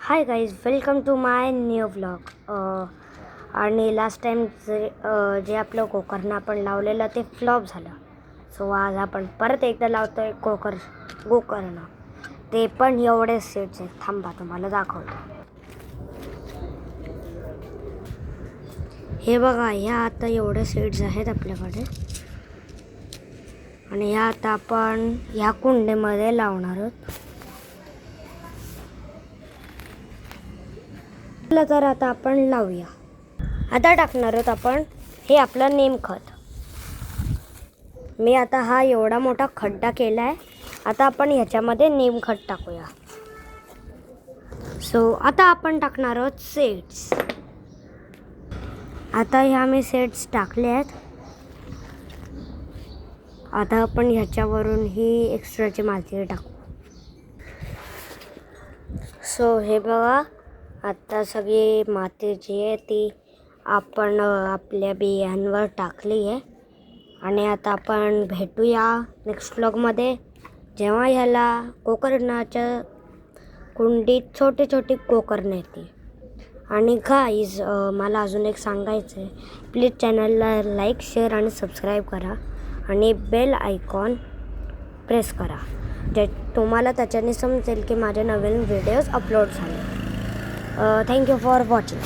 High guys, welcome to my new vlog. आणि last time जे आपलं गोकर्णं आपण लावलेलं ते फ्लॉप झालं. सो आज आपण परत एकदा लावतो आहे गोकर्णं. ते पण एवढे सीट्स आहेत. थांबा, तुम्हाला दाखवतो. हे बघा, ह्या आता एवढे सीट्स आहेत आपल्याकडे. आणि ह्या आता आपण ह्या कुंडीमध्ये लावणार आहोत. तर आता आपण लावूया. आता टाकणार आहोत आपण हे आपलं नेमखत. मी आता हा एवढा मोठा खड्डा केला आहे. आता आपण ह्याच्यामध्ये नेमखत टाकूया. सो आता आपण टाकणार आहोत सीड्स. आता ह्या मी सीड्स टाकले आहेत. आता आपण ह्याच्यावरून ही एक्स्ट्राची माती टाकू. सो हे बघा, आता सगळी माती जी आहे ती आपण आपल्या बियांवर टाकली आहे. आणि आता आपण भेटूया नेक्स्ट व्लॉगमध्ये, जेव्हा ह्याला गोकर्णाच्या कुंडीत छोटे छोटे गोकर्ण येते. आणि गाईज, मला अजून एक सांगायचं आहे, प्लीज चॅनलला लाईक, शेअर आणि सबस्क्राईब करा. आणि बेल आयकॉन प्रेस करा, जे तुम्हाला त्याच्याने समजेल की माझे नवीन व्हिडिओज अपलोड झाले. Thank you for watching.